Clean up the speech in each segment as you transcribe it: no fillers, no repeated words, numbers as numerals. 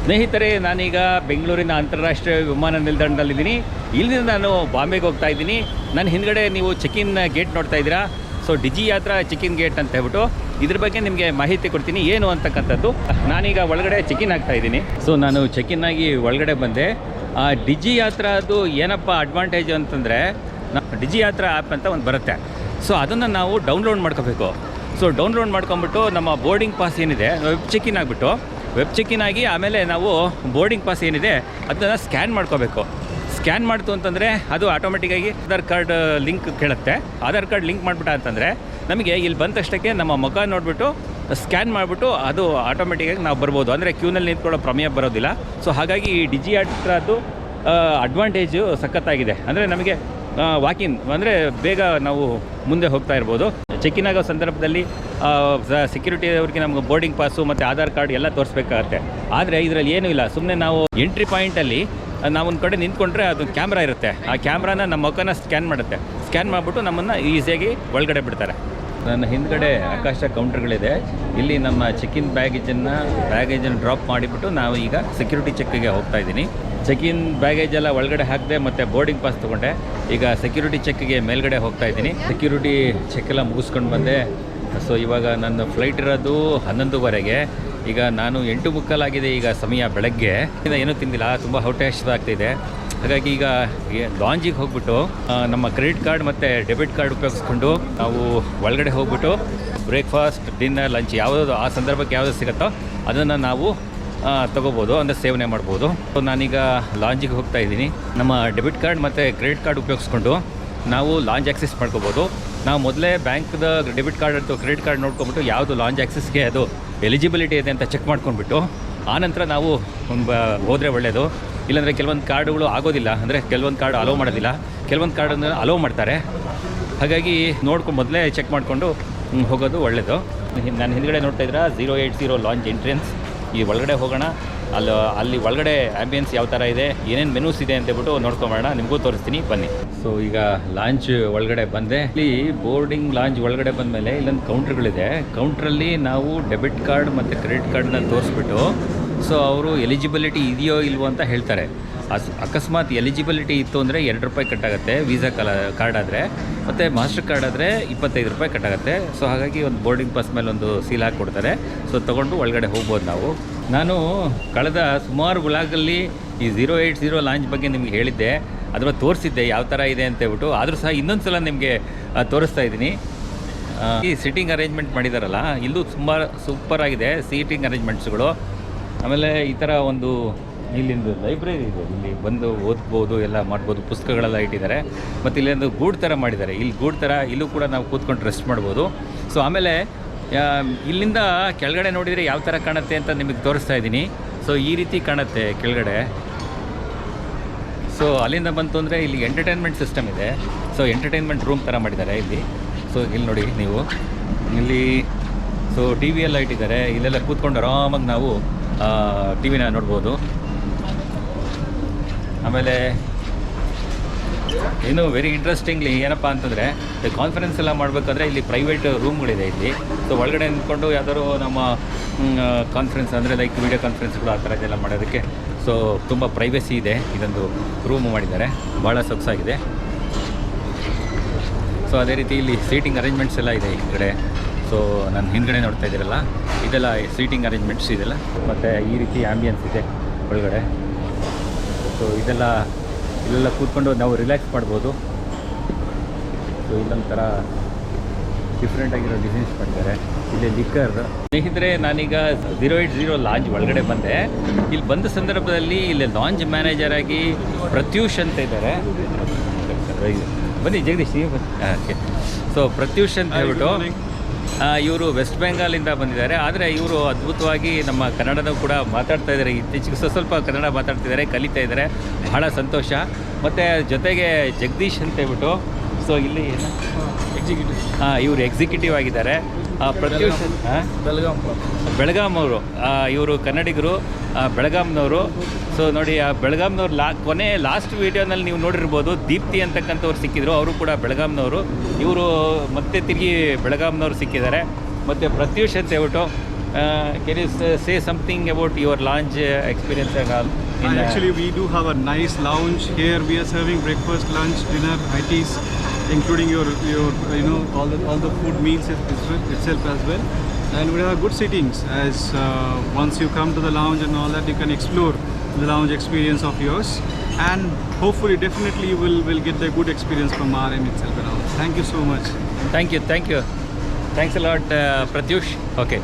ಸ್ನೇಹಿತರೆ, ನಾನೀಗ ಬೆಂಗಳೂರಿನ ಅಂತಾರಾಷ್ಟ್ರೀಯ ವಿಮಾನ ನಿಲ್ದಾಣದಲ್ಲಿದ್ದೀನಿ. ಇಲ್ಲಿಂದ ನಾನು ಬಾಂಬೆಗೆ ಹೋಗ್ತಾ ಇದ್ದೀನಿ. ನನ್ನ ಹಿಂದ್ಗಡೆ ನೀವು ಚೆಕ್-ಇನ್ ಗೇಟ್ ನೋಡ್ತಾ ಇದ್ದೀರಾ. ಸೊ ಡಿಜಿ ಯಾತ್ರಾ ಚೆಕ್-ಇನ್ ಗೇಟ್ ಅಂತ ಹೇಳ್ಬಿಟ್ಟು ಇದ್ರ ಬಗ್ಗೆ ನಿಮಗೆ ಮಾಹಿತಿ ಕೊಡ್ತೀನಿ ಏನು ಅಂತಕ್ಕಂಥದ್ದು. ನಾನೀಗ ಒಳಗಡೆ ಚೆಕ್-ಇನ್ ಆಗ್ತಾ ಇದ್ದೀನಿ. ಸೊ ನಾನು ಚೆಕ್-ಇನ್ ಆಗಿ ಒಳಗಡೆ ಬಂದೆ. ಡಿಜಿ ಯಾತ್ರಾದು ಏನಪ್ಪ ಅಡ್ವಾಂಟೇಜ್ ಅಂತಂದರೆ, ಡಿಜಿ ಯಾತ್ರಾ ಆ್ಯಪ್ ಅಂತ ಒಂದು ಬರುತ್ತೆ. ಸೊ ಅದನ್ನು ನಾವು ಡೌನ್ಲೋಡ್ ಮಾಡ್ಕೋಬೇಕು. ಸೊ ಡೌನ್ಲೋಡ್ ಮಾಡ್ಕೊಂಬಿಟ್ಟು ನಮ್ಮ ಬೋರ್ಡಿಂಗ್ ಪಾಸ್ ಏನಿದೆ, ವೆಬ್ ಚೆಕ್-ಇನ್ ಆಗಿ ಆಮೇಲೆ ನಾವು ಬೋರ್ಡಿಂಗ್ ಪಾಸ್ ಏನಿದೆ ಅದನ್ನು ಸ್ಕ್ಯಾನ್ ಮಾಡ್ಕೋಬೇಕು. ಸ್ಕ್ಯಾನ್ ಮಾಡ್ತು ಅಂತಂದರೆ ಅದು ಆಟೋಮೆಟಿಕ್ಕಾಗಿ ಆಧಾರ್ ಕಾರ್ಡ್ ಲಿಂಕ್ ಕೇಳುತ್ತೆ. ಆಧಾರ್ ಕಾರ್ಡ್ ಲಿಂಕ್ ಮಾಡಿಬಿಟ್ಟ ಅಂತಂದರೆ ನಮಗೆ ಇಲ್ಲಿ ಬಂದ ತಕ್ಷಣಕ್ಕೆ ನಮ್ಮ ಮುಖ ನೋಡಿಬಿಟ್ಟು ಸ್ಕ್ಯಾನ್ ಮಾಡಿಬಿಟ್ಟು ಅದು ಆಟೋಮೆಟಿಕ್ಕಾಗಿ ನಾವು ಬರ್ಬೋದು. ಅಂದರೆ ಕ್ಯೂನಲ್ಲಿ ನಿಂತ್ಕೊಳ್ಳೋ ಪ್ರಮೇಯ ಬರೋದಿಲ್ಲ. ಸೊ ಹಾಗಾಗಿ ಈ ಡಿಜಿ ಯಾತ್ರಾದ್ದು ಅಡ್ವಾಂಟೇಜು ಸಖತ್ತಾಗಿದೆ. ಅಂದರೆ ನಮಗೆ ವಾಕಿನ್ ಅಂದರೆ ಬೇಗ ನಾವು ಮುಂದೆ ಹೋಗ್ತಾ ಇರ್ಬೋದು. ಚೆಕ್-ಇನ್ ಆಗೋ ಸಂದರ್ಭದಲ್ಲಿ ಸೆಕ್ಯೂರಿಟಿ ಅವ್ರಿಗೆ ನಮ್ಗೆ ಬೋರ್ಡಿಂಗ್ ಪಾಸು ಮತ್ತು ಆಧಾರ್ ಕಾರ್ಡ್ ಎಲ್ಲ ತೋರಿಸ್ಬೇಕಾಗತ್ತೆ. ಆದರೆ ಇದರಲ್ಲಿ ಏನೂ ಇಲ್ಲ. ಸುಮ್ಮನೆ ನಾವು ಎಂಟ್ರಿ ಪಾಯಿಂಟಲ್ಲಿ ನಾವೊಂದು ಕಡೆ ನಿಂತ್ಕೊಂಡ್ರೆ ಅದು ಕ್ಯಾಮ್ರಾ ಇರುತ್ತೆ. ಆ ಕ್ಯಾಮ್ರಾನ ನಮ್ಮ ಮುಖನ ಸ್ಕ್ಯಾನ್ ಮಾಡುತ್ತೆ. ಸ್ಕ್ಯಾನ್ ಮಾಡಿಬಿಟ್ಟು ನಮ್ಮನ್ನು ಈಸಿಯಾಗಿ ಒಳಗಡೆ ಬಿಡ್ತಾರೆ. ನನ್ನ ಹಿಂದ್ಗಡೆ ಆಕಾಶ ಕೌಂಟರ್ಗಳಿದೆ. ಇಲ್ಲಿ ನಮ್ಮ ಚೆಕ್-ಇನ್ ಬ್ಯಾಗೇಜನ್ನು ಡ್ರಾಪ್ ಮಾಡಿಬಿಟ್ಟು ನಾವು ಈಗ ಸೆಕ್ಯೂರಿಟಿ ಚೆಕ್ಗೆ ಹೋಗ್ತಾ ಇದ್ದೀನಿ. ಚೆಕ್-ಇನ್ ಬ್ಯಾಗೇಜ್ ಎಲ್ಲ ಒಳಗಡೆ ಹಾಕಿದೆ ಮತ್ತು ಬೋರ್ಡಿಂಗ್ ಪಾಸ್ ತೊಗೊಂಡೆ. ಈಗ ಸೆಕ್ಯೂರಿಟಿ ಚೆಕ್ಗೆ ಮೇಲ್ಗಡೆ ಹೋಗ್ತಾ ಇದ್ದೀನಿ. ಸೆಕ್ಯೂರಿಟಿ ಚೆಕ್ ಎಲ್ಲ ಮುಗಿಸ್ಕೊಂಡು ಬಂದೆ. ಸೊ ಇವಾಗ ನನ್ನ ಫ್ಲೈಟ್ ಇರೋದು 11:15. ಈಗ ನಾನು 8:15 ಆಗಿದೆ ಈಗ ಸಮಯ. ಬೆಳಗ್ಗೆ ಏನೂ ತಿಂದಿಲ್ಲ, ತುಂಬ ಹೊಟ್ಟೆ ಹಸಿವಾಗ್ತಿದೆ. ಹಾಗಾಗಿ ಈಗ ಲಾಂಜಿಗೆ ಹೋಗ್ಬಿಟ್ಟು ನಮ್ಮ ಕ್ರೆಡಿಟ್ ಕಾರ್ಡ್ ಮತ್ತು ಡೆಬಿಟ್ ಕಾರ್ಡ್ ಉಪಯೋಗಿಸ್ಕೊಂಡು ನಾವು ಒಳಗಡೆ ಹೋಗ್ಬಿಟ್ಟು ಬ್ರೇಕ್ಫಾಸ್ಟ್, ಡಿನ್ನರ್, ಲಂಚ್ ಯಾವುದೋ ಆ ಸಂದರ್ಭಕ್ಕೆ ಯಾವುದು ಸಿಗುತ್ತೋ ಅದನ್ನು ನಾವು ತೊಗೋಬೋದು, ಅಂದರೆ ಸೇವನೆ ಮಾಡ್ಬೋದು. ಸೊ ನಾನೀಗ ಲಾಂಜಿಗೆ ಹೋಗ್ತಾ ಇದ್ದೀನಿ. ನಮ್ಮ ಡೆಬಿಟ್ ಕಾರ್ಡ್ ಮತ್ತು ಕ್ರೆಡಿಟ್ ಕಾರ್ಡ್ ಉಪಯೋಗಿಸ್ಕೊಂಡು ನಾವು ಲಾಂಜ್ ಆಕ್ಸೆಸ್ ಮಾಡ್ಕೋಬೋದು. ನಾವು ಮೊದಲೇ ಬ್ಯಾಂಕ್ದ ಡೆಬಿಟ್ ಕಾರ್ಡ್ ಅಥವಾ ಕ್ರೆಡಿಟ್ ಕಾರ್ಡ್ ನೋಡ್ಕೊಂಬಿಟ್ಟು ಯಾವುದು ಲಾಂಜ್ ಆಕ್ಸೆಸ್ಗೆ ಅದು ಎಲಿಜಿಬಿಲಿಟಿ ಇದೆ ಅಂತ ಚೆಕ್ ಮಾಡ್ಕೊಂಡ್ಬಿಟ್ಟು ಆನಂತರ ನಾವು ಹೋದರೆ ಒಳ್ಳೆಯದು. ಇಲ್ಲಾಂದರೆ ಕೆಲವೊಂದು ಕಾರ್ಡುಗಳು ಆಗೋದಿಲ್ಲ, ಅಂದರೆ ಕೆಲವೊಂದು ಕಾರ್ಡ್ ಅಲೋ ಮಾಡೋದಿಲ್ಲ, ಕೆಲವೊಂದು ಕಾರ್ಡನ್ನು ಅಲೋ ಮಾಡ್ತಾರೆ. ಹಾಗಾಗಿ ನೋಡ್ಕೊಂಡು ಮೊದಲೇ ಚೆಕ್ ಮಾಡಿಕೊಂಡು ಹೋಗೋದು ಒಳ್ಳೆಯದು. ನಾನು ಹಿಂದ್ಗಡೆ ನೋಡ್ತಾ ಇದ್ದೀರಾ 080 ಲಾಂಜ್ ಎಂಟ್ರೆನ್ಸ್. ಈ ಒಳಗಡೆ ಹೋಗೋಣ. ಅಲ್ಲಿ ಒಳಗಡೆ ಆ್ಯಂಬಿಯನ್ಸ್ ಯಾವ ಥರ ಇದೆ, ಏನೇನು ಮೆನೂಸ್ ಇದೆ ಅಂತೇಳ್ಬಿಟ್ಟು ನೋಡ್ಕೊಂಬೋಣ. ನಿಮಗೂ ತೋರಿಸ್ತೀನಿ ಬನ್ನಿ. ಸೊ ಈಗ ಲಾಂಚ್ ಒಳಗಡೆ ಬಂದೆ. ಇಲ್ಲಿ ಬೋರ್ಡಿಂಗ್ ಲಾಂಚ್ ಒಳಗಡೆ ಬಂದಮೇಲೆ ಇಲ್ಲೊಂದು ಕೌಂಟ್ರ್ಗಳಿದೆ. ಕೌಂಟ್ರಲ್ಲಿ ನಾವು ಡೆಬಿಟ್ ಕಾರ್ಡ್ ಮತ್ತು ಕ್ರೆಡಿಟ್ ಕಾರ್ಡನ್ನ ತೋರಿಸ್ಬಿಟ್ಟು ಸೊ ಅವರು ಎಲಿಜಿಬಿಲಿಟಿ ಇದೆಯೋ ಇಲ್ವೋ ಅಂತ ಹೇಳ್ತಾರೆ. ಅಕಸ್ಮಾತ್ ಎಲಿಜಿಬಿಲಿಟಿ ಇತ್ತು ಅಂದರೆ ₹2 ಕಟ್ಟಾಗುತ್ತೆ ವೀಸಾ ಕಾರ್ಡ್ ಆದರೆ, ಮತ್ತು ಮಾಸ್ಟರ್ ಕಾರ್ಡ್ ಆದರೆ ₹25 ಕಟ್ಟಾಗುತ್ತೆ. ಸೊ ಹಾಗಾಗಿ ಒಂದು ಬೋರ್ಡಿಂಗ್ ಪಾಸ್ ಮೇಲೆ ಒಂದು ಸೀಲ್ ಹಾಕಿ ಕೊಡ್ತಾರೆ. ಸೊ ತೊಗೊಂಡು ಒಳಗಡೆ ಹೋಗ್ಬೋದು ನಾವು. ನಾನು ಕಳೆದ ಸುಮಾರು ವ್ಲಾಗಲ್ಲಿ ಈ 080 ಲಾಂಚ್ ಬಗ್ಗೆ ನಿಮ್ಗೆ ಹೇಳಿದ್ದೆ, ಅಥವಾ ತೋರಿಸಿದ್ದೆ ಯಾವ ಥರ ಇದೆ ಅಂತೇಳ್ಬಿಟ್ಟು. ಆದರೂ ಸಹ ಇನ್ನೊಂದು ಸಲ ನಿಮಗೆ ತೋರಿಸ್ತಾ ಇದ್ದೀನಿ. ಈ ಸೀಟಿಂಗ್ ಅರೇಂಜ್ಮೆಂಟ್ ಮಾಡಿದಾರಲ್ಲ, ಇಲ್ಲೂ ತುಂಬ ಸೂಪರಾಗಿದೆ ಸೀಟಿಂಗ್ ಅರೇಂಜ್ಮೆಂಟ್ಸ್ಗಳು. ಆಮೇಲೆ ಈ ಥರ ಒಂದು ಇಲ್ಲಿಂದು ಲೈಬ್ರರಿ ಇದೆ, ಇಲ್ಲಿ ಬಂದು ಓದ್ಬೋದು, ಎಲ್ಲ ಮಾಡ್ಬೋದು, ಪುಸ್ತಕಗಳೆಲ್ಲ ಇಟ್ಟಿದ್ದಾರೆ. ಮತ್ತು ಇಲ್ಲೊಂದು ಗೂಡು ಥರ ಮಾಡಿದ್ದಾರೆ. ಇಲ್ಲಿ ಗೂಡು ಥರ ಇಲ್ಲೂ ಕೂಡ ನಾವು ಕೂತ್ಕೊಂಡು ರೆಸ್ಟ್ ಮಾಡ್ಬೋದು. ಸೊ ಆಮೇಲೆ ಇಲ್ಲಿಂದ ಕೆಳಗಡೆ ನೋಡಿದರೆ ಯಾವ ಥರ ಕಾಣುತ್ತೆ ಅಂತ ನಿಮಗೆ ತೋರಿಸ್ತಾ ಇದ್ದೀನಿ. ಸೊ ಈ ರೀತಿ ಕಾಣುತ್ತೆ ಕೆಳಗಡೆ. ಸೊ ಅಲ್ಲಿಂದ ಬಂತು ಅಂದರೆ ಇಲ್ಲಿ ಎಂಟರ್ಟೈನ್ಮೆಂಟ್ ಸಿಸ್ಟಮ್ ಇದೆ. ಸೊ ಎಂಟರ್ಟೈನ್ಮೆಂಟ್ ರೂಮ್ ಥರ ಮಾಡಿದ್ದಾರೆ ಇಲ್ಲಿ. ಸೊ ಇಲ್ಲಿ ನೋಡಿ ನೀವು, ಇಲ್ಲಿ ಸೊ ಟಿ ವಿ ಎಲ್ಲ ಇಟ್ಟಿದ್ದಾರೆ. ಇಲ್ಲೆಲ್ಲ ಕೂತ್ಕೊಂಡು ಆರಾಮಾಗಿ ನಾವು ಟಿ ವಿನ ನೋಡ್ಬೋದು. ಆಮೇಲೆ ಇನ್ನೂ ವೆರಿ ಇಂಟ್ರೆಸ್ಟಿಂಗ್ಲಿ ಏನಪ್ಪ ಅಂತಂದರೆ, ಕಾನ್ಫರೆನ್ಸ್ ಎಲ್ಲ ಮಾಡಬೇಕಾದ್ರೆ ಇಲ್ಲಿ ಪ್ರೈವೇಟ್ ರೂಮ್ಗಳಿದೆ ಇಲ್ಲಿ. ಸೊ ಒಳಗಡೆ ನಿಂತ್ಕೊಂಡು ಯಾವ್ದಾದ್ರು ನಮ್ಮ ಕಾನ್ಫರೆನ್ಸ್ ಅಂದರೆ ಲೈಕ್ ವಿಡಿಯೋ ಕಾನ್ಫರೆನ್ಸ್ಗಳು ಆ ಥರ ಇದೆಲ್ಲ ಮಾಡೋದಕ್ಕೆ ಸೊ ತುಂಬ ಪ್ರೈವೇಸಿ ಇದೆ. ಇದೊಂದು ರೂಮ್ ಮಾಡಿದ್ದಾರೆ, ಭಾಳ ಸೊಗಸಾಗಿದೆ. ಸೊ ಅದೇ ರೀತಿ ಇಲ್ಲಿ ಸೀಟಿಂಗ್ ಅರೇಂಜ್ಮೆಂಟ್ಸ್ ಎಲ್ಲ ಇದೆ ಈ ಕಡೆ. ಸೊ ನಾನು ಹಿಂದ್ಗಡೆ ನೋಡ್ತಾ ಇದ್ದೀರಲ್ಲ, ಇದೆಲ್ಲ ಸೀಟಿಂಗ್ ಅರೇಂಜ್ಮೆಂಟ್ಸ್ ಇದೆಲ್ಲ. ಮತ್ತು ಈ ರೀತಿ ಆ್ಯಂಬಿಯನ್ಸ್ ಇದೆ ಒಳಗಡೆ. ಸೊ ಇಲ್ಲೆಲ್ಲ ಕೂತ್ಕೊಂಡು ನಾವು ರಿಲ್ಯಾಕ್ಸ್ ಮಾಡ್ಬೋದು. ಸೊ ಇಲ್ಲೊಂಥರ ಡಿಫ್ರೆಂಟಾಗಿರೋ ಡಿಸೈನ್ಸ್ ಮಾಡಿದ್ದಾರೆ. ಇಲ್ಲಿ ಲಿಕ್ಕರ್. ಸ್ನೇಹಿತರೆ, ನಾನೀಗ 080 ಲಾಂಜ್ ಒಳಗಡೆ ಬಂದೆ. ಇಲ್ಲಿ ಬಂದ ಸಂದರ್ಭದಲ್ಲಿ ಇಲ್ಲಿ ಲಾಂಜ್ ಮ್ಯಾನೇಜರ್ ಆಗಿ ಪ್ರತ್ಯೂಷ್ ಅಂತ ಇದ್ದಾರೆ. ಬನ್ನಿ ಜಗದೀಶ್. ಓಕೆ. ಸೊ ಪ್ರತ್ಯೂಷ್ ಅಂತ ಹೇಳ್ಬಿಟ್ಟು ಇವರು ವೆಸ್ಟ್ ಬೆಂಗಾಲಿಂದ ಬಂದಿದ್ದಾರೆ. ಆದರೆ ಇವರು ಅದ್ಭುತವಾಗಿ ನಮ್ಮ ಕನ್ನಡದ ಕೂಡ ಮಾತಾಡ್ತಾ ಇದ್ದಾರೆ. ಇತ್ತೀಚೆಗೆ ಸ್ವಲ್ಪ ಕನ್ನಡ ಮಾತಾಡ್ತಿದ್ದಾರೆ, ಕಲಿತಾ ಇದ್ದಾರೆ. ಬಹಳ ಸಂತೋಷ. ಮತ್ತು ಜೊತೆಗೆ ಜಗದೀಶ್ ಅಂತ ಹೇಳ್ಬಿಟ್ಟು ಸೊ ಇಲ್ಲಿ ಇವರು ಎಕ್ಸಿಕ್ಯೂಟಿವ್ ಆಗಿದ್ದಾರೆ. ಪ್ರತ್ಯೂಷ್ ಬೆಳಗಾಮವರು, ಇವರು ಕನ್ನಡಿಗರು, ಬೆಳಗಾಂನವರು. ಸೊ ನೋಡಿ, ಆ ಬೆಳಗಾಂನವ್ರು ಲಾಸ್ಟ್ ವೀಡಿಯೋನಲ್ಲಿ ನೀವು ನೋಡಿರ್ಬೋದು, ದೀಪ್ತಿ ಅಂತಕ್ಕಂಥವ್ರು ಸಿಕ್ಕಿದ್ರು. ಅವರು ಕೂಡ ಬೆಳಗಾಂನವರು. ಇವರು ಮತ್ತೆ ತಿರುಗಿ ಬೆಳಗಾಂನವ್ರು ಸಿಕ್ಕಿದ್ದಾರೆ. ಮತ್ತು ಪ್ರತ್ಯೂಷ್ ಅಂತ ಹೇಳ್ಬಿಟ್ಟು Can you say something about your lounge experience and all? Actually, we do have a nice lounge here. We are serving breakfast, lunch, dinner, ITs, including your all the food meals itself as well. And we have good sittings. As once you come to the lounge and all that, you can explore the lounge experience of yours. And hopefully, definitely, you will get the good experience from our end itself around. Thank you so much. Thank you. Thanks a lot, Pratyush. Okay.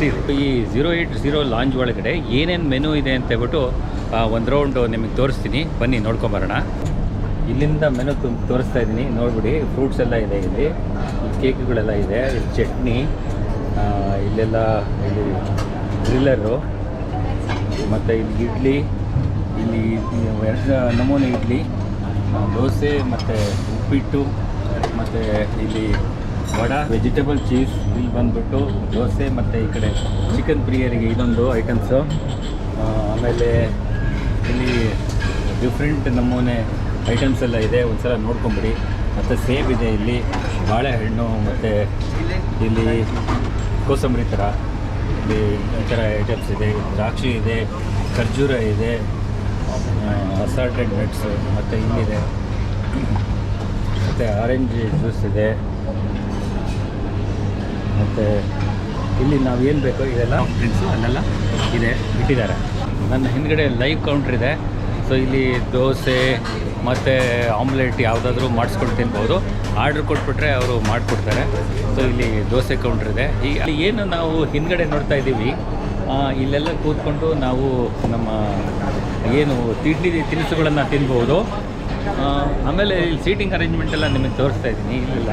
ಈ 080 lounge ಒಳಗಡೆ ಏನೇನು menu ಇದೆ ಅಂತ ಹೇಳ್ಬಿಟ್ಟು ಒಂದು round ನಿಮಗೆ ತೋರಿಸ್ತೀನಿ, ಬನ್ನಿ ನೋಡ್ಕೊಂಬರೋಣ. ಇಲ್ಲಿಂದ ಮೆನು ತೋರಿಸ್ತಾ ಇದ್ದೀನಿ, ನೋಡ್ಬಿಡಿ. ಫ್ರೂಟ್ಸ್ ಎಲ್ಲ ಇದೆ, ಇಲ್ಲಿ ಕೇಕ್ಗಳೆಲ್ಲ ಇದೆ, ಇಲ್ಲಿ ಚಟ್ನಿ, ಇಲ್ಲೆಲ್ಲ ಇಲ್ಲಿ ಗ್ರಿಲ್ಲರು, ಮತ್ತು ಇಲ್ಲಿ ಇಡ್ಲಿ, ಇಲ್ಲಿ 2 ನಮೂನೆ ಇಡ್ಲಿ, ದೋಸೆ ಮತ್ತು ಉಪ್ಪಿಟ್ಟು, ಮತ್ತು ಇಲ್ಲಿ ವಡ, ವೆಜಿಟೇಬಲ್ ಚೀಸ್, ಇಲ್ಲಿ ಬಂದುಬಿಟ್ಟು ದೋಸೆ, ಮತ್ತು ಈ ಕಡೆ ಚಿಕನ್ ಪ್ರಿಯರಿಗೆ ಇದೊಂದು ಐಟಮ್ಸು. ಆಮೇಲೆ ಇಲ್ಲಿ ಡಿಫ್ರೆಂಟ್ ನಮೂನೆ ಐಟಮ್ಸ್ ಎಲ್ಲ ಇದೆ, ಒಂದು ಸಲ ನೋಡ್ಕೊಂಬಿಡಿ. ಮತ್ತು ಸೇಬ್ ಇದೆ, ಇಲ್ಲಿ ಬಾಳೆಹಣ್ಣು, ಮತ್ತು ಇಲ್ಲಿ ಕೋಸಂಬರಿ ಥರ ಇಲ್ಲಿ ಈ ಥರ ಐಟಮ್ಸ್ ಇದೆ. ದ್ರಾಕ್ಷಿ ಇದೆ, ಖರ್ಜೂರ ಇದೆ, ಅಸಾರ್ಟೆಡ್ ನಟ್ಸು, ಮತ್ತು ಇಲ್ಲಿದೆ, ಮತ್ತು ಆರೆಂಜ್ ಜ್ಯೂಸ್ ಇದೆ. ಮತ್ತು ಇಲ್ಲಿ ನಾವು ಏನು ಬೇಕೋ ಇದೆಲ್ಲ ಡ್ರಿಂಕ್ಸು ಅಲ್ಲೆಲ್ಲ ಇದೆ, ಇಟ್ಟಿದ್ದಾರೆ. ನನ್ನ ಹಿಂದ್ಗಡೆ ಲೈವ್ ಕೌಂಟ್ರ್ ಇದೆ. ಸೊ ಇಲ್ಲಿ ದೋಸೆ ಮತ್ತು ಆಮ್ಲೆಟ್ ಯಾವುದಾದ್ರೂ ಮಾಡಿಸ್ಕೊಂಡು ತಿನ್ಬೋದು. ಆರ್ಡ್ರ್ ಕೊಟ್ಬಿಟ್ರೆ ಅವರು ಮಾಡಿಕೊಡ್ತಾರೆ. ಸೊ ಇಲ್ಲಿ ದೋಸೆ ಕೌಂಟ್ರ್ ಇದೆ. ಇಲ್ಲಿ ಏನು ನಾವು ಹಿಂದ್ಗಡೆ ನೋಡ್ತಾ ಇದ್ದೀವಿ, ಇಲ್ಲೆಲ್ಲ ಕೂತ್ಕೊಂಡು ನಾವು ನಮ್ಮ ಏನು ತಿನಿಸುಗಳನ್ನು ತಿನ್ಬೋದು. ಆಮೇಲೆ ಇಲ್ಲಿ ಸೀಟಿಂಗ್ ಅರೇಂಜ್ಮೆಂಟ್ ಎಲ್ಲ ನಿಮಗೆ ತೋರಿಸ್ತಾ ಇದ್ದೀನಿ ಇಲ್ಲೆಲ್ಲ.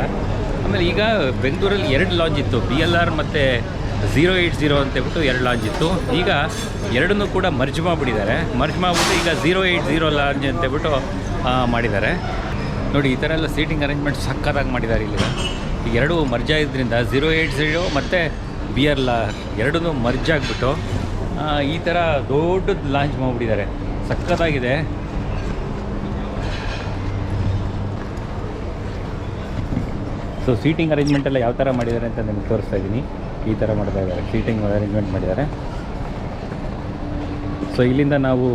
ಆಮೇಲೆ ಈಗ ಬೆಂಗಳೂರಲ್ಲಿ 2 ಲಾಂಜ್ ಇತ್ತು, BLR ಮತ್ತು 080 ಅಂತೇಳ್ಬಿಟ್ಟು 2 ಲಾಂಜ್ ಇತ್ತು. ಈಗ ಎರಡನ್ನೂ ಕೂಡ ಮರ್ಜ್ ಮಾಡಿಬಿಟ್ಟಿದ್ದಾರೆ. ಮಾಡಿಬಿಟ್ಟು ಈಗ 080 ಲಾಂಜ್ ಅಂತೇಳ್ಬಿಟ್ಟು ಮಾಡಿದ್ದಾರೆ. ನೋಡಿ, ಈ ಥರ ಎಲ್ಲ ಸೀಟಿಂಗ್ ಅರೇಂಜ್ಮೆಂಟ್ ಸಕ್ಕತ್ತಾಗಿ ಮಾಡಿದ್ದಾರೆ ಇಲ್ಲಿ. ಈಗ 2 ಮರ್ಜ್ ಆಗಿದ್ದರಿಂದ 080 ಮತ್ತು BLR ಎರಡನ್ನೂ ಮರ್ಜ್ ಆಗಿಬಿಟ್ಟು ಈ ಥರ ದೊಡ್ಡದು ಲಾಂಚ್ ಮಾಡಿಬಿಟ್ಟಿದ್ದಾರೆ. ಸಕ್ಕತ್ತಾಗಿದೆ. ಸೊ ಸೀಟಿಂಗ್ ಅರೇಂಜ್ಮೆಂಟ್ ಎಲ್ಲ ಯಾವ ಥರ ಮಾಡಿದ್ದಾರೆ ಅಂತ ನಿಮಗೆ ತೋರಿಸ್ತಾ ಇದ್ದೀನಿ. ಈ ಥರ ಮಾಡ್ತಾ ಇದ್ದಾರೆ, ಸೀಟಿಂಗ್ ಅರೇಂಜ್ಮೆಂಟ್ ಮಾಡಿದ್ದಾರೆ. ಸೊ ಇಲ್ಲಿಂದ ನಾವು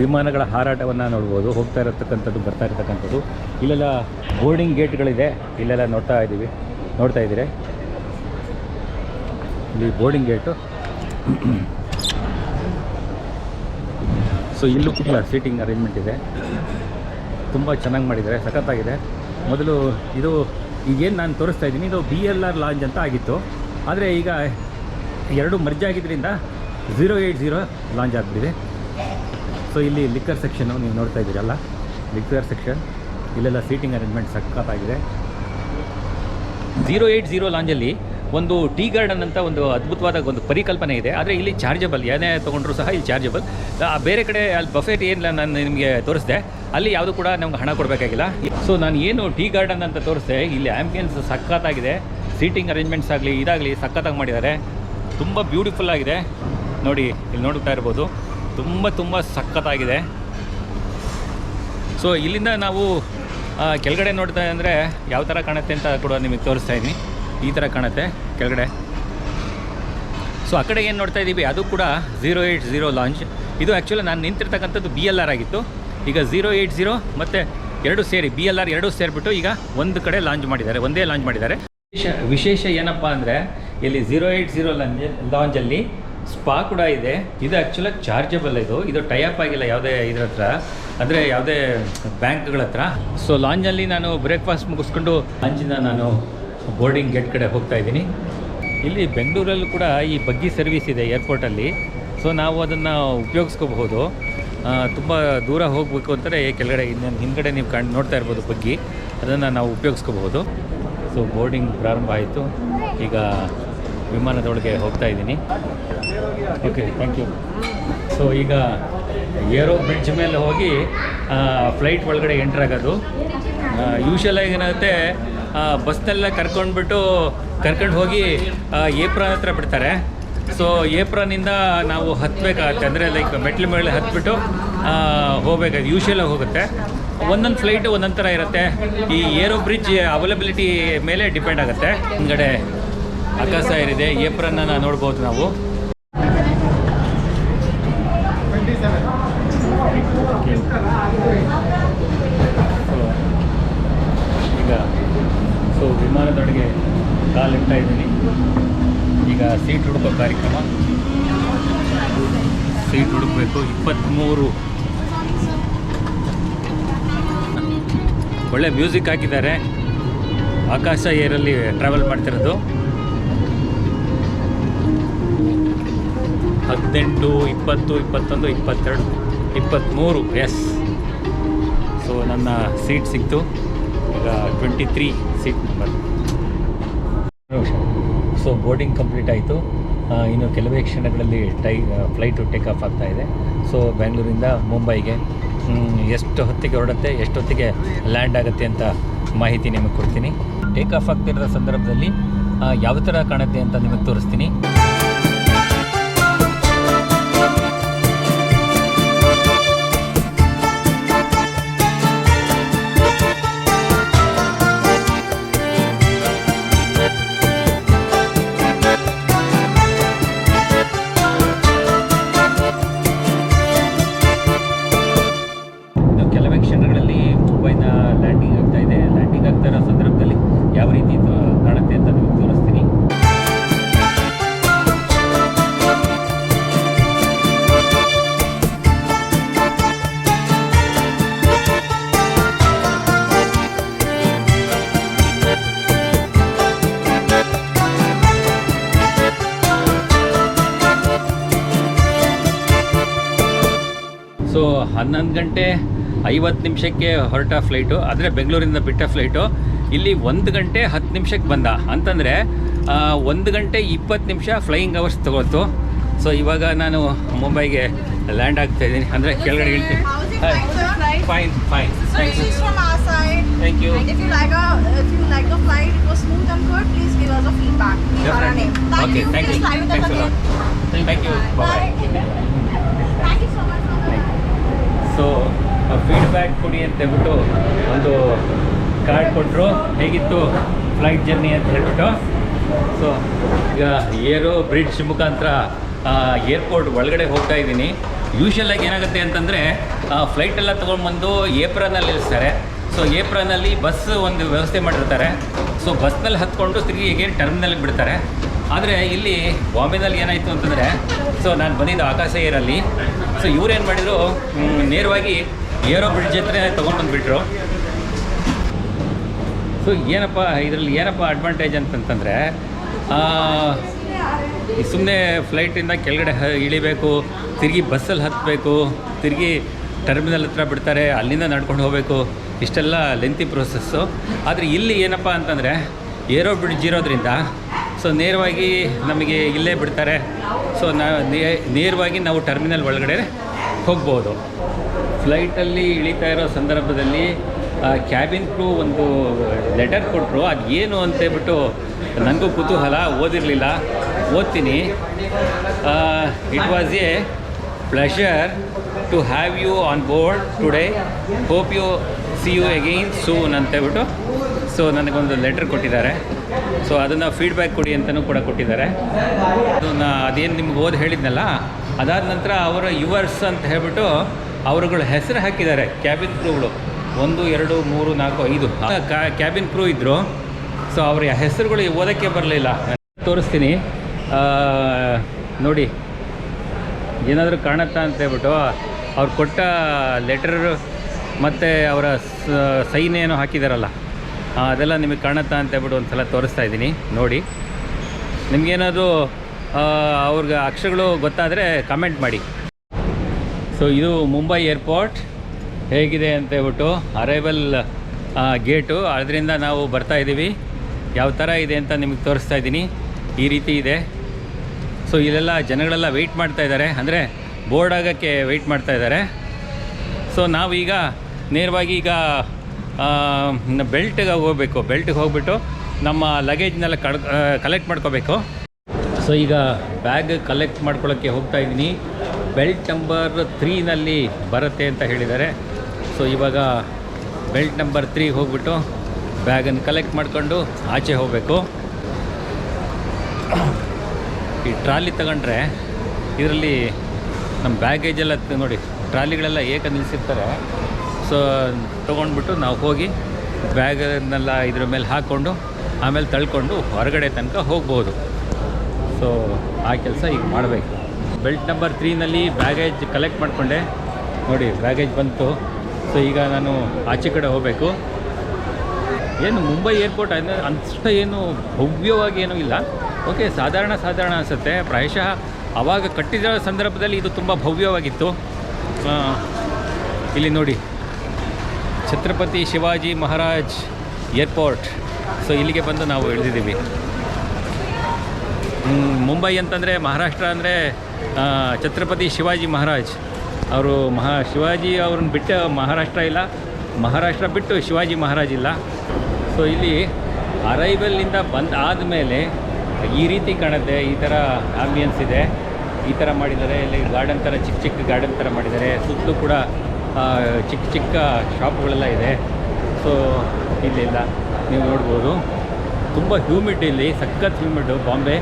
ವಿಮಾನಗಳ ಹಾರಾಟವನ್ನು ನೋಡ್ಬೋದು, ಹೋಗ್ತಾ ಇರತಕ್ಕಂಥದ್ದು, ಬರ್ತಾ ಇರತಕ್ಕಂಥದ್ದು. ಇಲ್ಲೆಲ್ಲ ಬೋರ್ಡಿಂಗ್ ಗೇಟ್ಗಳಿದೆ, ಇಲ್ಲೆಲ್ಲ ನೋಡ್ತಾ ಇದ್ದೀರಿ. ಇಲ್ಲಿ ಬೋರ್ಡಿಂಗ್ ಗೇಟು. ಸೊ ಇಲ್ಲೂ ಕೂಡ ಸೀಟಿಂಗ್ ಅರೇಂಜ್ಮೆಂಟ್ ಇದೆ, ತುಂಬ ಚೆನ್ನಾಗಿ ಮಾಡಿದ್ದಾರೆ, ಸಖತ್ತಾಗಿದೆ. ಮೊದಲು ಈಗೇನು ನಾನು ತೋರಿಸ್ತಾ ಇದ್ದೀನಿ, ಇದು BLR ಲಾಂಜ್ ಅಂತ ಆಗಿತ್ತು. ಆದರೆ ಈಗ 2 ಮರ್ಜ್ ಆಗಿದ್ದರಿಂದ 080 ಲಾಂಜ್ ಆಗಿಬಿಟ್ಟಿದೆ. ಸೊ ಇಲ್ಲಿ ಲಿಕ್ಕರ್ ಸೆಕ್ಷನ್ನು ನೀವು ನೋಡ್ತಾ ಇದ್ದೀರಲ್ಲ, ಲಿಕ್ಕರ್ ಸೆಕ್ಷನ್. ಇಲ್ಲೆಲ್ಲ ಸೀಟಿಂಗ್ ಅರೇಂಜ್ಮೆಂಟ್ ಸಖತ್ತಾಗಿದೆ. 080 ಲಾಂಜಲ್ಲಿ ಒಂದು ಟೀ ಗಾರ್ಡನ್ ಅಂತ ಒಂದು ಅದ್ಭುತವಾದ ಒಂದು ಪರಿಕಲ್ಪನೆ ಇದೆ. ಆದರೆ ಇಲ್ಲಿ ಚಾರ್ಜಬಲ್, ಏನೇ ತೊಗೊಂಡ್ರೂ ಸಹ ಇಲ್ಲಿ ಚಾರ್ಜಬಲ್. ಬೇರೆ ಕಡೆ ಅಲ್ಲಿ ಬಫೆಟ್ ಏನು ನಾನು ನಿಮಗೆ ತೋರಿಸಿದೆ, ಅಲ್ಲಿ ಯಾವುದು ಕೂಡ ನಮ್ಗೆ ಹಣ ಕೊಡಬೇಕಾಗಿಲ್ಲ. ಸೊ ನಾನು ಏನು ಟೀ ಗಾರ್ಡನ್ ಅಂತ ತೋರಿಸಿದೆ, ಇಲ್ಲಿ ಆ್ಯಂಬಿಯನ್ಸ್ ಸಖತ್ತಾಗಿದೆ. ಸೀಟಿಂಗ್ ಅರೇಂಜ್ಮೆಂಟ್ಸ್ ಆಗಲಿ ಇದಾಗಲಿ ಸಖತ್ತಾಗಿ ಮಾಡಿದ್ದಾರೆ, ತುಂಬ ಬ್ಯೂಟಿಫುಲ್ ಆಗಿದೆ. ನೋಡಿ, ಇಲ್ಲಿ ನೋಡ್ತಾ ಇರ್ಬೋದು, ತುಂಬ ಸಖತ್ತಾಗಿದೆ. ಸೊ ಇಲ್ಲಿಂದ ನಾವು ಕೆಳಗಡೆ ನೋಡ್ತಾ ಅಂದರೆ ಯಾವ ಥರ ಕಾಣುತ್ತೆ ಅಂತ ಕೂಡ ನಿಮಗೆ ತೋರಿಸ್ತಾ ಇದ್ದೀನಿ. ಈ ಥರ ಕಾಣುತ್ತೆ ಕೆಳಗಡೆ. ಸೊ ಆ ಕಡೆ ಏನು ನೋಡ್ತಾ ಇದ್ದೀವಿ ಅದು ಕೂಡ 080 ಲಾಂಚ್. ಇದು ಆ್ಯಕ್ಚುಲಿ ನಾನು ನಿಂತಿರ್ತಕ್ಕಂಥದ್ದು BLR ಆಗಿತ್ತು. ಈಗ 080 ಮತ್ತು 2 ಸೇರಿ BLR 2 ಸೇರಿಬಿಟ್ಟು ಈಗ ಒಂದು ಕಡೆ ಲಾಂಚ್ ಮಾಡಿದ್ದಾರೆ, ಒಂದೇ ಲಾಂಚ್ ಮಾಡಿದ್ದಾರೆ. ವಿಶೇಷ ಏನಪ್ಪ ಅಂದರೆ ಇಲ್ಲಿ 080 ಲಾಂಜಲ್ಲಿ ಸ್ಪಾ ಕೂಡ ಇದೆ. ಇದು ಆ್ಯಕ್ಚುಲಾಗಿ ಚಾರ್ಜಬಲ್. ಇದು ಟೈಅಪ್ ಆಗಿಲ್ಲ ಯಾವುದೇ ಇದ್ರ ಹತ್ರ, ಅಂದರೆ ಯಾವುದೇ ಬ್ಯಾಂಕ್ಗಳ ಹತ್ರ. ಸೊ ಲಾಂಜಲ್ಲಿ ನಾನು ಬ್ರೇಕ್ಫಾಸ್ಟ್ ಮುಗಿಸ್ಕೊಂಡು ಲಾಂಜಿಂದ ನಾನು ಬೋರ್ಡಿಂಗ್ ಗೇಟ್ ಕಡೆ ಹೋಗ್ತಾ ಇದ್ದೀನಿ. ಇಲ್ಲಿ ಬೆಂಗಳೂರಲ್ಲೂ ಕೂಡ ಈ ಬಗ್ಗಿ ಸರ್ವಿಸ್ ಇದೆ ಏರ್ಪೋರ್ಟಲ್ಲಿ. ಸೊ ನಾವು ಅದನ್ನು ಉಪಯೋಗಿಸ್ಕೋಬಹುದು. ತುಂಬ ದೂರ ಹೋಗಬೇಕು ಅಂತಾರೆ ಕೆಳಗಡೆ ಹಿಂದ್ಗಡೆ ನೀವು ನೋಡ್ತಾ ಇರ್ಬೋದು ಬಗ್ಗಿ, ಅದನ್ನು ನಾವು ಉಪಯೋಗಿಸ್ಕೋಬಹುದು. ಸೊ ಬೋರ್ಡಿಂಗ್ ಪ್ರಾರಂಭ ಆಯಿತು. ಈಗ ವಿಮಾನದೊಳಗೆ ಹೋಗ್ತಾ ಇದ್ದೀನಿ. Okay, thank you. ಸೊ ಈಗ ಏರೋ ಬ್ರಿಡ್ಜ್ ಮೇಲೆ ಹೋಗಿ ಫ್ಲೈಟ್ ಒಳಗಡೆ ಎಂಟ್ರ್ ಆಗೋದು. ಯೂಶಲಾಗಿ ಏನಾಗುತ್ತೆ, ಬಸ್ನೆಲ್ಲ ಕರ್ಕೊಂಡು ಹೋಗಿ ಏಪ್ರಾನ್ ಹತ್ರ ಬಿಡ್ತಾರೆ. ಸೊ ಏಪ್ರಾನಿಂದ ನಾವು ಹತ್ತಬೇಕಾಗತ್ತೆ, ಅಂದರೆ ಲೈಕ್ ಮೆಟ್ಲ ಮೇಲೆ ಹತ್ಬಿಟ್ಟು ಹೋಗಬೇಕಾಗುತ್ತೆ. ಯೂಶಲಾಗಿ ಹೋಗುತ್ತೆ. ಒಂದೊಂದು ಫ್ಲೈಟು ಒಂದೊಂದು ಥರ ಇರುತ್ತೆ. ಈ ಏರೋ ಬ್ರಿಡ್ಜ್ ಅವೈಲಬಿಲಿಟಿ ಮೇಲೆ ಡಿಪೆಂಡ್ ಆಗುತ್ತೆ. ಹಿಂದ್ಗಡೆ ಆಕಾಶ ಏರಿದೆ, ಏಪ್ರನ್ನ ನೋಡ್ಬೋದು ನಾವು. ಈಗ ವಿಮಾನದೊಳಗೆ ಕಾಲಿಡ್ತಾ ಇದ್ದೀನಿ. ಈಗ ಸೀಟ್ ಹುಡುಕೋ ಕಾರ್ಯಕ್ರಮ. ಸೀಟ್ ಹುಡುಕಬೇಕು. 23 ಒಳ್ಳೆ ಮ್ಯೂಸಿಕ್ ಹಾಕಿದ್ದಾರೆ. ಆಕಾಶ ಏರಲ್ಲಿ ಟ್ರಾವೆಲ್ ಮಾಡ್ತಿರೋದು. 18, 20, 21, 22, 23 ಎಸ್. ಸೊ ನನ್ನ ಸೀಟ್ ಸಿಕ್ತು. ಈಗ 23 seat number. So boarding complete ಆಯಿತು. ಇನ್ನು ಕೆಲವೇ ಕ್ಷಣಗಳಲ್ಲಿ ಫ್ಲೈಟು ಟೇಕ್ ಆಫ್ ಆಗ್ತಾ ಇದೆ. ಸೊ ಬೆಂಗಳೂರಿಂದ ಮುಂಬೈಗೆ ಎಷ್ಟು ಹೊತ್ತಿಗೆ ಹೊರಡುತ್ತೆ, ಎಷ್ಟೊತ್ತಿಗೆ ಲ್ಯಾಂಡ್ ಆಗುತ್ತೆ ಅಂತ ಮಾಹಿತಿ ನಿಮಗೆ ಕೊಡ್ತೀನಿ. ಟೇಕ್ ಆಫ್ ಆಗ್ತಿರೋ ಸಂದರ್ಭದಲ್ಲಿ ಯಾವ ಥರ ಕಾಣುತ್ತೆ ಅಂತ ನಿಮಗೆ ತೋರಿಸ್ತೀನಿ. ಯಾವ ರೀತಿ ಕಾಣುತ್ತೆ ಅಂತ ನಿಮಗೆ ತೋರಿಸ್ತೀನಿ. ಸೊ 11 ಗಂಟೆ 50 ನಿಮಿಷಕ್ಕೆ ಹೊರಟ ಫ್ಲೈಟು, ಆದರೆ ಬೆಂಗಳೂರಿಂದ ಬಿಟ್ಟ ಫ್ಲೈಟು ಇಲ್ಲಿ 1 ಗಂಟೆ 10 ನಿಮಿಷಕ್ಕೆ ಬಂದ ಅಂತಂದರೆ 1 ಗಂಟೆ 20 ನಿಮಿಷ ಫ್ಲೈಯಿಂಗ್ ಅವರ್ಸ್ ತಗೊಳ್ತು. ಸೊ ಇವಾಗ ನಾನು ಮುಂಬೈಗೆ ಲ್ಯಾಂಡ್ ಆಗ್ತಾ ಇದ್ದೀನಿ, ಅಂದರೆ ಕೆಳಗಡೆ ಹೇಳ್ತೀನಿ. Fine fine, thank you. Okay, thank you, thank you, bye. So feedback ಕೊಡಿ ಅಂತ ಹೇಳ್ಬಿಟ್ಟು ಒಂದು ಕಾರ್ಡ್ ಕೊಟ್ಟರು, ಹೇಗಿತ್ತು ಫ್ಲೈಟ್ ಜರ್ನಿ ಅಂತ ಹೇಳ್ಬಿಟ್ಟು. ಸೊ ಈಗ ಏರೋ ಬ್ರಿಡ್ಜ್ ಮುಖಾಂತರ ಏರ್ಪೋರ್ಟ್ ಒಳಗಡೆ ಹೋಗ್ತಾ ಇದ್ದೀನಿ. ಯೂಶ್ವಲಾಗಿ ಏನಾಗುತ್ತೆ ಅಂತಂದರೆ ಫ್ಲೈಟೆಲ್ಲ ತೊಗೊಂಡ್ಬಂದು ಏಪ್ರನಲ್ಲಿ ನಿಲ್ಲಿಸ್ತಾರೆ. ಸೊ ಏಪ್ರನಲ್ಲಿ ಬಸ್ ಒಂದು ವ್ಯವಸ್ಥೆ ಮಾಡಿರ್ತಾರೆ. ಸೊ ಬಸ್ನಲ್ಲಿ ಹತ್ಕೊಂಡು ತಿರುಗಿ ಈಗೇನು ಟರ್ಮಿನಲ್ಗೆ ಬಿಡ್ತಾರೆ. ಆದರೆ ಇಲ್ಲಿ ಬಾಂಬೆನಲ್ಲಿ ಏನಾಯಿತು ಅಂತಂದರೆ, ಸೊ ನಾನು ಬಂದಿದ್ದು ಆಕಾಶ ಏರಲ್ಲಿ. ಸೊ ಇವ್ರೇನು ಮಾಡಿದರು, ನೇರವಾಗಿ ಏರೋ ಬ್ರಿಡ್ಜ್ ಹತ್ರ ತೊಗೊಂಡು ಬಂದುಬಿಟ್ರು. ಸೊ ಏನಪ್ಪ ಇದರಲ್ಲಿ ಏನಪ್ಪ ಅಡ್ವಾಂಟೇಜ್ ಅಂತಂತಂದರೆ, ಸುಮ್ಮನೆ ಫ್ಲೈಟಿಂದ ಕೆಳಗಡೆ ಇಳಿಬೇಕು, ತಿರುಗಿ ಬಸ್ಸಲ್ಲಿ ಹತ್ತಬೇಕು, ತಿರುಗಿ ಟರ್ಮಿನಲ್ ಹತ್ರ ಬಿಡ್ತಾರೆ, ಅಲ್ಲಿಂದ ನಡ್ಕೊಂಡು ಹೋಗಬೇಕು, ಇಷ್ಟೆಲ್ಲ ಲೆಂತಿ ಪ್ರೊಸೆಸ್ಸು. ಆದರೆ ಇಲ್ಲಿ ಏನಪ್ಪ ಅಂತಂದರೆ ಏರೋ ಬ್ರಿಡ್ಜ್ ಇರೋದ್ರಿಂದ ಸೊ ನೇರವಾಗಿ ನಮಗೆ ಇಲ್ಲೇ ಬಿಡ್ತಾರೆ. ಸೊ ನೇರವಾಗಿ ನಾವು ಟರ್ಮಿನಲ್ ಒಳಗಡೆ ಹೋಗ್ಬೋದು. ಫ್ಲೈಟಲ್ಲಿ ಇಳಿತಾ ಇರೋ ಸಂದರ್ಭದಲ್ಲಿ ಕ್ಯಾಬಿನ್ ಕ್ರೂ ಒಂದು ಲೆಟರ್ ಕೊಟ್ಟರು. ಅದು ಏನು ಅಂತೇಳ್ಬಿಟ್ಟು ನನಗೂ ಕುತೂಹಲ, ಓದಿರಲಿಲ್ಲ, ಓದ್ತೀನಿ. It was a pleasure to have you on board today, hope you see you again soon ಅಂತೇಳ್ಬಿಟ್ಟು ಸೊ ನನಗೊಂದು ಲೆಟರ್ ಕೊಟ್ಟಿದ್ದಾರೆ. ಸೊ ಅದನ್ನು ಫೀಡ್ಬ್ಯಾಕ್ ಕೊಡಿ ಅಂತಲೂ ಕೂಡ ಕೊಟ್ಟಿದ್ದಾರೆ. ಅದೇನು ನಿಮ್ಗೆ ಓದಿ ಹೇಳಿದ್ನಲ್ಲ, ಅದಾದ ನಂತರ ಅವರ ಯುವರ್ಸ್ ಅಂತ ಹೇಳ್ಬಿಟ್ಟು ಅವರುಗಳ ಹೆಸರು ಹಾಕಿದ್ದಾರೆ. ಕ್ಯಾಬಿನ್ ಕ್ರೂಗಳು 1, 2, 3, 4, 5 ಕ್ಯಾಬಿನ್ ಕ್ರೂ ಇದ್ದರು. ಸೊ ಅವ್ರ ಹೆಸರುಗಳು ಓದೋಕ್ಕೆ ಬರಲಿಲ್ಲ. ತೋರಿಸ್ತೀನಿ ನೋಡಿ, ಏನಾದರೂ ಕಾಣುತ್ತಾ ಅಂತ ಹೇಳ್ಬಿಟ್ಟು ಅವ್ರು ಕೊಟ್ಟ ಲೆಟರ್ ಮತ್ತು ಅವರ ಸೈನ್ ಏನು ಹಾಕಿದಾರಲ್ಲ, ಅದೆಲ್ಲ ನಿಮಗೆ ಕಾಣುತ್ತಾ ಅಂತ ಹೇಳ್ಬಿಟ್ಟು ಒಂದು ಸಲ ತೋರಿಸ್ತಾ ಇದ್ದೀನಿ ನೋಡಿ. ನಿಮಗೇನಾದರೂ ಅವ್ರಿಗೆ ಅಕ್ಷರಗಳು ಗೊತ್ತಾದರೆ ಕಮೆಂಟ್ ಮಾಡಿ. ಸೊ ಇದು ಮುಂಬೈ ಏರ್ಪೋರ್ಟ್ ಹೇಗಿದೆ ಅಂತ ಹೇಳ್ಬಿಟ್ಟು ಅರೈವಲ್ ಗೇಟು, ಅದರಿಂದ ನಾವು ಬರ್ತಾ ಇದ್ದೀವಿ. ಯಾವ ಥರ ಇದೆ ಅಂತ ನಿಮಗೆ ತೋರಿಸ್ತಾ ಇದ್ದೀನಿ. ಈ ರೀತಿ ಇದೆ. ಸೊ ಇಲ್ಲೆಲ್ಲ ಜನಗಳೆಲ್ಲ ವೆಯ್ಟ್ ಮಾಡ್ತಾ ಇದ್ದಾರೆ, ಅಂದರೆ ಬೋರ್ಡ್ ಆಗೋಕ್ಕೆ ವೆಯ್ಟ್ ಮಾಡ್ತಾ ಇದ್ದಾರೆ. ಸೊ ನಾವೀಗ ನೇರವಾಗಿ ಈಗ ಬೆಲ್ಟಿಗೆ ಹೋಗಬೇಕು. ಬೆಲ್ಟಿಗೆ ಹೋಗ್ಬಿಟ್ಟು ನಮ್ಮ ಲಗೇಜ್ನೆಲ್ಲ ಕಲೆಕ್ಟ್ ಮಾಡ್ಕೋಬೇಕು. ಸೊ ಈಗ ಬ್ಯಾಗ್ ಕಲೆಕ್ಟ್ ಮಾಡ್ಕೊಳ್ಳೋಕ್ಕೆ ಹೋಗ್ತಾ ಇದ್ದೀನಿ. ಬೆಲ್ಟ್ ನಂಬರ್ 3ನಲ್ಲಿ ಬರುತ್ತೆ ಅಂತ ಹೇಳಿದ್ದಾರೆ. ಸೊ ಇವಾಗ ಬೆಲ್ಟ್ ನಂಬರ್ 3 ಹೋಗ್ಬಿಟ್ಟು ಬ್ಯಾಗನ್ನು ಕಲೆಕ್ಟ್ ಮಾಡಿಕೊಂಡು ಆಚೆ ಹೋಗಬೇಕು. ಈ ಟ್ರಾಲಿ ತಗೊಂಡ್ರೆ ಇದರಲ್ಲಿ ನಮ್ಮ ಬ್ಯಾಗೇಜ್ ಎಲ್ಲ ನೋಡಿ ಟ್ರಾಲಿಗಳೆಲ್ಲ ಏಕ ನಿಲ್ಲಿಸಿರ್ತಾರೆ. ಸೊ ತೊಗೊಂಡ್ಬಿಟ್ಟು ನಾವು ಹೋಗಿ ಬ್ಯಾಗನ್ನೆಲ್ಲ ಇದ್ರ ಮೇಲೆ ಹಾಕ್ಕೊಂಡು ಆಮೇಲೆ ತಳ್ಕೊಂಡು ಹೊರಗಡೆ ತನಕ ಹೋಗ್ಬೋದು. ಸೊ ಆ ಕೆಲಸ ಈಗ ಮಾಡಬೇಕು. ಬೆಲ್ಟ್ ನಂಬರ್ 3ನಲ್ಲಿ ಬ್ಯಾಗೇಜ್ ಕಲೆಕ್ಟ್ ಮಾಡಿಕೊಂಡೆ. ನೋಡಿ ಬ್ಯಾಗೇಜ್ ಬಂತು. ಸೊ ಈಗ ನಾನು ಆಚೆ ಕಡೆ ಹೋಗಬೇಕು. ಏನು ಮುಂಬೈ ಏರ್ಪೋರ್ಟ್ ಅಷ್ಟು ಏನು ಭವ್ಯವಾಗಿ ಏನೂ ಇಲ್ಲ. ಓಕೆ, ಸಾಧಾರಣ ಅನಿಸುತ್ತೆ. ಪ್ರಾಯಶಃ ಆವಾಗ ಕಟ್ಟಿದ ಸಂದರ್ಭದಲ್ಲಿ ಇದು ತುಂಬ ಭವ್ಯವಾಗಿತ್ತು. ಇಲ್ಲಿ ನೋಡಿ ಛತ್ರಪತಿ ಶಿವಾಜಿ ಮಹಾರಾಜ್ ಏರ್ಪೋರ್ಟ್. ಸೊ ಇಲ್ಲಿಗೆ ಬಂದು ನಾವು ಇಳಿದಿದ್ದೀವಿ. ಮುಂಬೈ ಅಂತಂದರೆ ಮಹಾರಾಷ್ಟ್ರ ಅಂದರೆ ಛತ್ರಪತಿ ಶಿವಾಜಿ ಮಹಾರಾಜ್ ಅವರು ಶಿವಾಜಿ ಅವ್ರನ್ನ ಬಿಟ್ಟು ಮಹಾರಾಷ್ಟ್ರ ಇಲ್ಲ, ಮಹಾರಾಷ್ಟ್ರ ಬಿಟ್ಟು ಶಿವಾಜಿ ಮಹಾರಾಜ್ ಇಲ್ಲ. ಸೊ ಇಲ್ಲಿ ಅರೈವಲ್ಲಿಂದ ಆದಮೇಲೆ ಈ ರೀತಿ ಕಾಣುತ್ತೆ. ಈ ಥರ ಆಂಬಿಯನ್ಸ್ ಇದೆ. ಈ ಥರ ಮಾಡಿದ್ದಾರೆ. ಇಲ್ಲಿ ಗಾರ್ಡನ್ ಥರ ಚಿಕ್ಕ ಗಾರ್ಡನ್ ಥರ ಮಾಡಿದ್ದಾರೆ. ಸುತ್ತಲೂ ಕೂಡ ಚಿಕ್ಕ ಶಾಪ್ಗಳೆಲ್ಲ ಇದೆ. ಸೊ ಇಲ್ಲೆಲ್ಲ ನೀವು ನೋಡ್ಬೋದು. ತುಂಬ ಹ್ಯೂಮಿಡ್ ಇಲ್ಲಿ, ಸಖತ್ ಹ್ಯೂಮಿಡ್ಡು. ಬಾಂಬೆ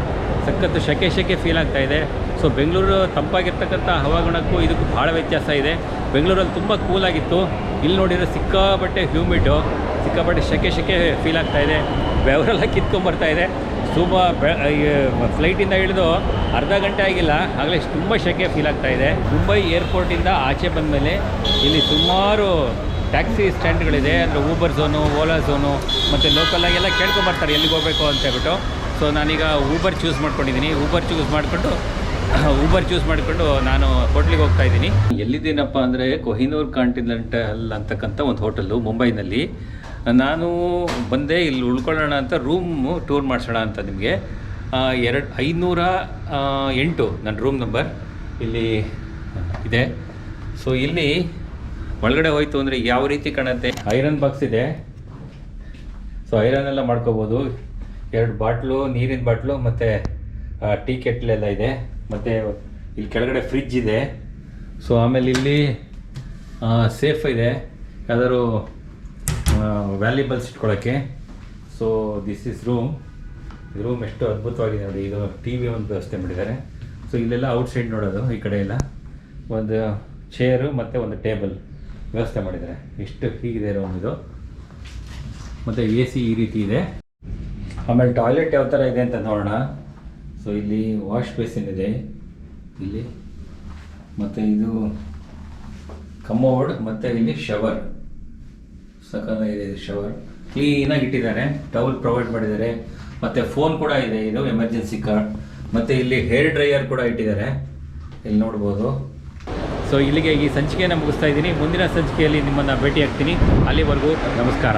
ಸಖತ್ತು ಶೆಕೆ ಫೀಲ್ ಆಗ್ತಾಯಿದೆ. ಸೊ ಬೆಂಗಳೂರು ತಂಪಾಗಿರ್ತಕ್ಕಂಥ ಹವಾಗುಣಕ್ಕೂ ಇದಕ್ಕೂ ಭಾಳ ವ್ಯತ್ಯಾಸ ಇದೆ. ಬೆಂಗಳೂರಲ್ಲಿ ತುಂಬ ಕೂಲಾಗಿತ್ತು. ಇಲ್ಲಿ ನೋಡಿದರೆ ಸಿಕ್ಕಾಪಟ್ಟೆ ಹ್ಯೂಮಿಡ್ಡು, ಸಿಕ್ಕಾಪಟ್ಟೆ ಶೆಕೆ ಫೀಲ್ ಆಗ್ತಾಯಿದೆ. ಬೆವರೆಲ್ಲ ಕಿತ್ಕೊಂಬರ್ತಾಯಿದೆ. ಫ್ಲೈಟಿಂದ ಇಳಿದು ಅರ್ಧ ಗಂಟೆ ಆಗಿಲ್ಲ, ಆಗಲೇ ತುಂಬ ಶೆಕೆ ಫೀಲ್ ಆಗ್ತಾಯಿದೆ. ಮುಂಬೈ ಏರ್ಪೋರ್ಟಿಂದ ಆಚೆ ಬಂದಮೇಲೆ ಇಲ್ಲಿ ಸುಮಾರು ಟ್ಯಾಕ್ಸಿ ಸ್ಟ್ಯಾಂಡ್ಗಳಿದೆ. ಅಂದರೆ ಊಬರ್ ಝೋನು, ಓಲಾ ಝೋನು ಮತ್ತು ಲೋಕಲಾಗೆಲ್ಲ ಕೇಳ್ಕೊಂಬರ್ತಾರೆ ಎಲ್ಲಿಗೆ ಹೋಗಬೇಕು ಅಂತ ಹೇಳ್ಬಿಟ್ಟು. ಸೊ ನಾನೀಗ ಊಬರ್ ಚೂಸ್ ಮಾಡ್ಕೊಂಡಿದ್ದೀನಿ. ಊಬರ್ ಚೂಸ್ ಮಾಡಿಕೊಂಡು ನಾನು ಹೋಟ್ಲಿಗೆ ಹೋಗ್ತಾಯಿದ್ದೀನಿ. ಎಲ್ಲಿದ್ದೀನಪ್ಪ ಅಂದರೆ ಕೊಹಿನೂರ್ ಕಾಂಟಿನೆಂಟಲ್ ಅಂತಕ್ಕಂಥ ಒಂದು ಹೋಟೆಲ್ಲು ಮುಂಬೈನಲ್ಲಿ. ನಾನು ಬಂದೆ ಇಲ್ಲಿ ಉಳ್ಕೊಳ್ಳೋಣ ಅಂತ, ಟೂರ್ ಮಾಡಿಸೋಣ ಅಂತ ನಿಮಗೆ. 508 ನನ್ನ ರೂಮ್ ನಂಬರ್ ಇಲ್ಲಿ ಇದೆ. ಸೊ ಇಲ್ಲಿ ಒಳಗಡೆ ಹೋಯ್ತು ಅಂದರೆ ಯಾವ ರೀತಿ ಕಾಣುತ್ತೆ. ಐರನ್ ಬಾಕ್ಸ್ ಇದೆ. ಸೊ ಐರನ್ ಎಲ್ಲ ಮಾಡ್ಕೋಬೋದು. 2 ಬಾಟ್ಲು, ನೀರಿನ ಬಾಟ್ಲು ಮತ್ತು ಟೀ ಕೆಟ್ಲೆಲ್ಲ ಇದೆ. ಮತ್ತು ಇಲ್ಲಿ ಕೆಳಗಡೆ ಫ್ರಿಜ್ ಇದೆ. ಸೊ ಆಮೇಲೆ ಇಲ್ಲಿ ಸೇಫ್ ಇದೆ, ಯಾವ್ದಾದ್ರು ವ್ಯಾಲ್ಯೂಬಲ್ಸ್ ಇಟ್ಕೊಳ್ಳೋಕ್ಕೆ. ಸೊ ದಿಸ್ ಈಸ್ ರೂಮ್ ಎಷ್ಟು ಅದ್ಭುತವಾಗಿದೆ ನೋಡಿ. ಇದು ಟಿ ವಿ ಒಂದು ವ್ಯವಸ್ಥೆ ಮಾಡಿದ್ದಾರೆ. ಸೊ ಇಲ್ಲೆಲ್ಲ ಔಟ್ಸೈಡ್ ನೋಡೋದು, ಈ ಕಡೆ ಎಲ್ಲ ಒಂದು ಚೇರು ಮತ್ತು ಒಂದು ಟೇಬಲ್ ವ್ಯವಸ್ಥೆ ಮಾಡಿದ್ದಾರೆ. ಎಷ್ಟು ಹೀಗಿದೆ ರೂಮ್ ಇದು. ಮತ್ತು AC ಈ ರೀತಿ ಇದೆ. ಆಮೇಲೆ ಟಾಯ್ಲೆಟ್ ಯಾವ ಥರ ಇದೆ ಅಂತ ನೋಡೋಣ. ಸೊ ಇಲ್ಲಿ ವಾಶ್ ಬೇಸಿನ್ ಇದೆ ಇಲ್ಲಿ, ಮತ್ತು ಇದು ಕಮೋಡ್, ಮತ್ತು ಇಲ್ಲಿ ಶವರ್. ಸಖತ್ತಾಗಿದೆ ಇದು ಶವರ್. ಕ್ಲೀನಾಗಿ ಇಟ್ಟಿದ್ದಾರೆ. ಟವಲ್ ಪ್ರೊವೈಡ್ ಮಾಡಿದ್ದಾರೆ. ಮತ್ತು ಫೋನ್ ಕೂಡ ಇದೆ, ಇದು ಎಮರ್ಜೆನ್ಸಿ ಕಾರ್ಡ್. ಮತ್ತು ಇಲ್ಲಿ ಹೇರ್ ಡ್ರೈಯರ್ ಕೂಡ ಇಟ್ಟಿದ್ದಾರೆ, ಇಲ್ಲಿ ನೋಡ್ಬೋದು. ಸೊ ಇಲ್ಲಿಗೆ ಈ ಸಂಚಿಕೆಯನ್ನು ಮುಗಿಸ್ತಾ ಇದ್ದೀನಿ. ಮುಂದಿನ ಸಂಚಿಕೆಯಲ್ಲಿ ನಿಮ್ಮನ್ನು ಭೇಟಿ ಆಗ್ತೀನಿ. ಅಲ್ಲಿವರೆಗೂ ನಮಸ್ಕಾರ.